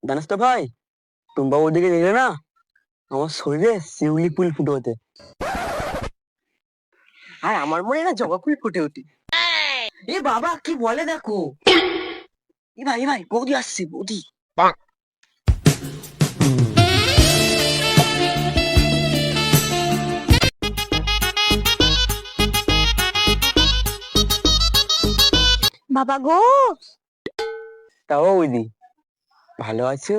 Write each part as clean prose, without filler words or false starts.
জানিস তো ভাই, টুম্পা ওদিকে দেখলে না আমার শরীরে শিউলি ফুল ফুটে ওঠে, আর আমার মনে না জবা ফুল ফুটে ওঠে। এ বাবা কি বলে দেখো। এ ভাই বৌদি আসছে, বৌদি। বাবা গো, তাও বৌদি ভালো আছো?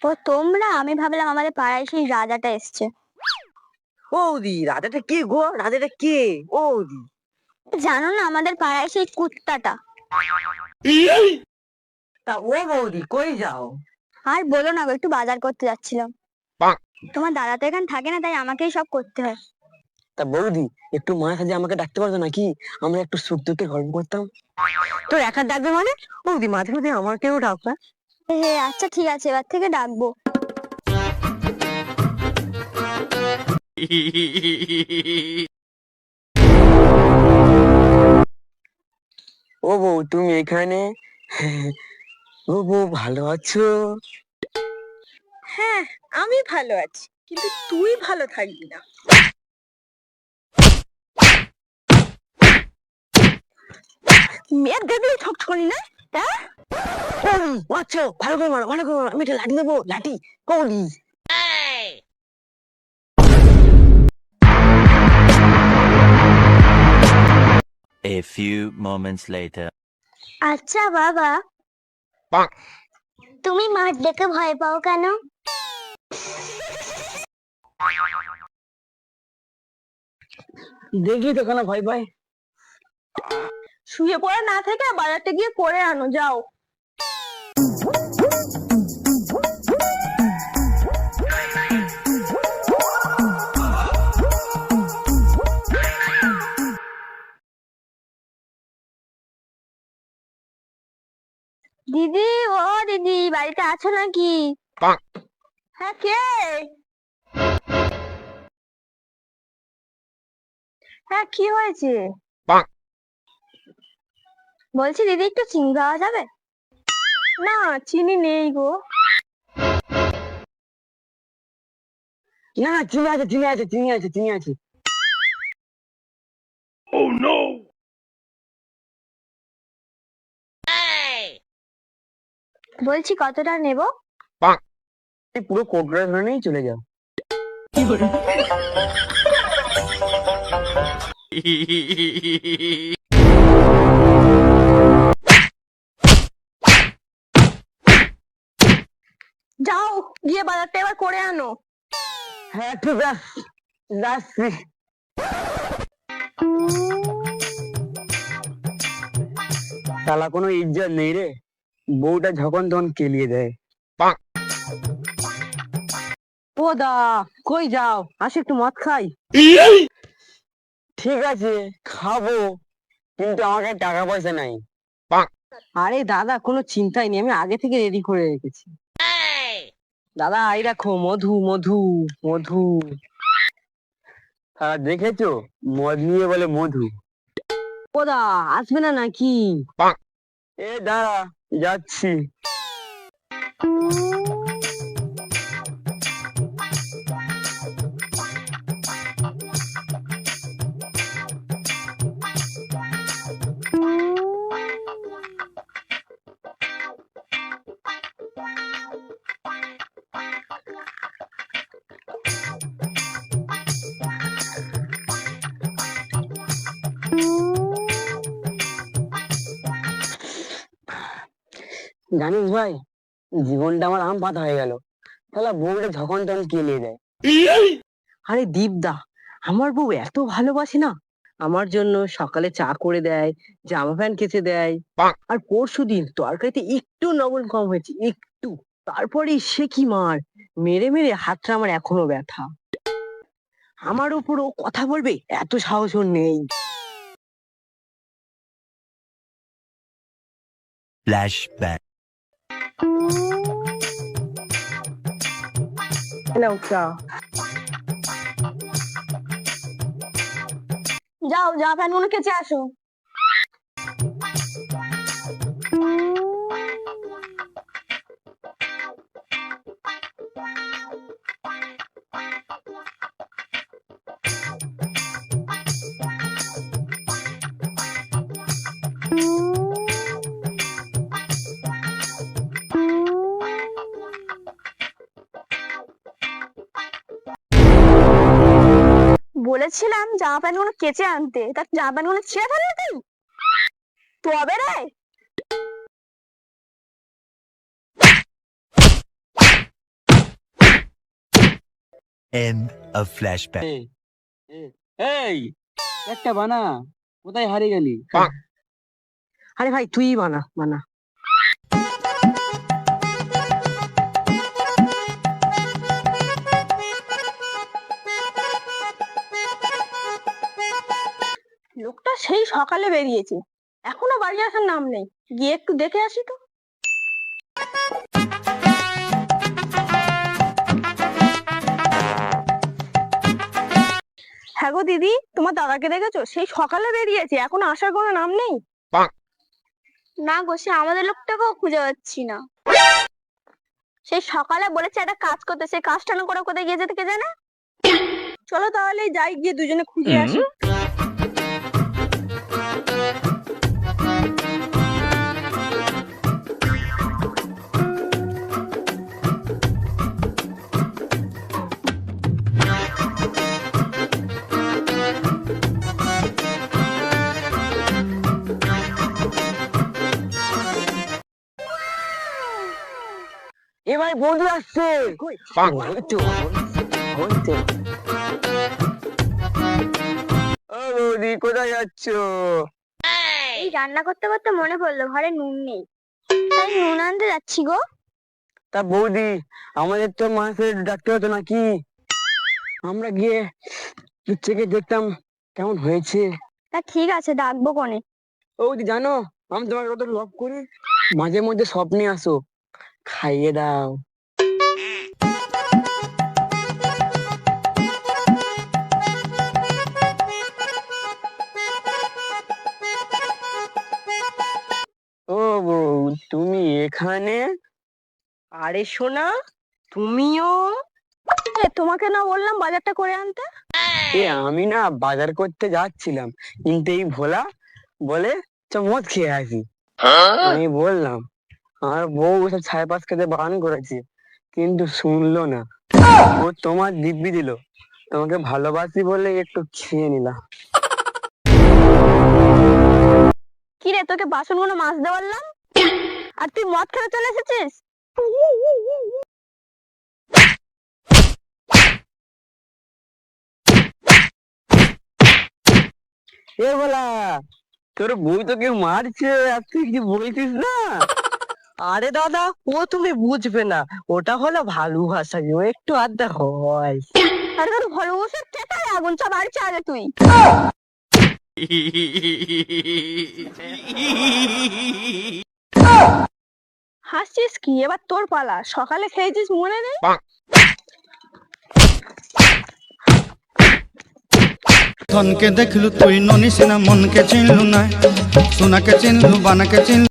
ও তোমরা? আমি ভাবলাম আমাদের পাড়ায় সেই রাজাটা এসছে। বৌদি রাজাটা কে গো? রাজাটা কে বৌদি? জানো না, আমাদের পাড়ায় সেই কুত্তাটা। তা ও বৌদি কই যাও? আর বলো না গো, একটু বাজার করতে যাচ্ছিলাম। তোমার দাদা তো এখানে থাকে না, তাই আমাকেই সব করতে হয়। তা বৌদি একটু মায়ের সাথে আমাকে ডাকতে পারতো নাকি? আমরা একটু সুখ দুঃখে গল্প করতাম। তোর একা ডাকবে মানে? বৌদি মাঝে মাঝে আমাকেও ডাকবে। আচ্ছা ঠিক আছে, এবার থেকে ডাকবো। ও বউ তুমি এখানে? ও বউ ভালো আছো? হ্যাঁ, আমি ভালো আছি, কিন্তু তুই ভালো থাকবি না। মেয়ে দেখলেই ঠকঠকানি না? হ্যাঁ, আচ্ছা ভালো করে মারো, ভালো করে মারো। আমি একটা লাঠি দেবো, লাঠি। বৌদি A few moments later. আচ্ছা বাবা, তুমি মাঠ দেখে ভয় পাও কেন? দেখি তো কেন ভয় পাই। শুয়ে পড়ে না থেকে বাজারটা গিয়ে করে আনো, যাও। দিদি, ও দিদি, বাড়িতে আছো নাকি? হ্যাঁ, কে? হ্যাঁ, কি হয়েছে? বলছি দিদি, একটু চিনি পাওয়া যাবে? না, চিনি নেই গো। না চিনি আছে, চিনি আছে, চিনি আছে, চিনি আছে। বলছি কতটা নেব? এই পুরো কোটরা ধরে নিয়েই চলে যাও। যাও, গিয়ে বাজারটা এবার করে আনো। হ্যাঁ ঠিক আছে, যাচ্ছি। শালা কোনো ইজ্জত নেই রে, বউটা যখন তখন কেলিয়ে দেয়। ও দা, কই যাও? আসি একটু মদ খাই। ঠিক আছে খাবো, কিন্তু আমার কাছে টাকা পয়সা নাই। আরে দাদা, কোনো চিন্তাই নেই, আমি আগে থেকে রেডি করে রেখেছি। দাদা এই রাখো, মধু মধু মধু। তারা দেখেছো, মদ নিয়ে বলে মধু। ও দা, আসবে না নাকি? এ দাঁড়া, যাচ্ছি। জানিস ভাই, জীবনটা আমার আম পাতা হয়ে গেল। তাহলে বউটা যখন তখন কেলিয়ে দেয়। আরে দীপদা, আমার বউ এত ভালোবাসে না, আমার জন্য সকালে চা করে দেয়, জামা প্যান্ট কেচে দেয়। আর পরশুদিন তরকারিতে একটু লবণ কম হয়েছে, একটু, তারপরে সে কি মার মেরে মেরে হাতটা আমার এখনো ব্যথা। আমার উপর ও কথা বলবে এত সাহস ওর নেই। Flashback. নাও চা। যাও, জামা প্যান্ট গুলো কেচে আসো। বলেছিলাম জামা প্যান্ট গুলো কেচে আনতে, তার জামা প্যান্ট গুলো ছিঁড়ে ফেললি তুই। তবে রে End of flashback. এই একটা বানা, কোথায় হারিয়ে গেলি? আরে ভাই তুই বানা বানা। লোকটা সেই সকালে বেরিয়েছে, এখনো বাড়ি আসার নাম নেই। গিয়ে একটু দেখে আসি তো। হ্যাঁ গো দিদি, তোমার দাদাকে দেখেছো? সেই সকালে বেরিয়েছে, এখনো আসার কোনো নাম নেই। না গো, সে আমাদের লোকটাকেও খুঁজে পাচ্ছি না। সেই সকালে বলেছে একটা কাজ করতে, সেই কাজটা না করে কোথায় গিয়েছে কে জানে। চলো তাহলে যাই, গিয়ে দুজনে খুঁজে আসি। এ ভাই বন্ধু আসছে। কই? ওই তো, ওই তো। ও বৌদি কোথায় যাচ্ছ? এই রান্না করতে করতে মনে পড়লো ঘরে নুন নেই, তাই নুন আনতে যাচ্ছি গো। তা বৌদি আমাদের তো মাছের ডাকতে হতো নাকি? আমরা গিয়ে চেকে দেখতাম কেমন হয়েছে। তা ঠিক আছে, ডাকবো কোনে। ও বৌদি জানো, আমি তোমাকে কত লভ করি। মাঝে মধ্যে স্বপ্নে আসো, খাইয়ে দাও। ও বউ তুমি এখানে? আরে সোনা, তুমিও? তোমাকে না বললাম বাজারটা করে আনতে? আমি না বাজার করতে যাচ্ছিলাম, কিন্তু এই ভোলা বলে মদ খেয়ে আসি। আমি বললাম, আমার বউ সব ছায় পাশ খেতে বারণ করেছে, কিন্তু শুনলো না। ও তোমার দিব্যি দিল, তোমাকে ভালোবাসি বলে একটু খেয়ে নিলাম। কি রে, তোকে বাসনগুলো মাজতে বললাম আর তুই মদ খেতে চলে এসেছিস? এ বলা, তোর বউ তোকে মারছে আর তুই কিছু বলছিস না? আরে দাদা, ও তুমি বুঝবে না, ওটা হলো ভালোবাসা, ও একটু আড্ডা হয়। আরে তোর ভালোবাসার চেতায় আগুন, সব বাড়িতে আগে তুই। হাসছিস কি? এবার তোর পালা। সকালে খেয়েছিস মনে নেই? ধনকে দেখলু তুই ননি সিনা মনকে চিনলু না সোনাকে চিনলু বানাকে চিনলু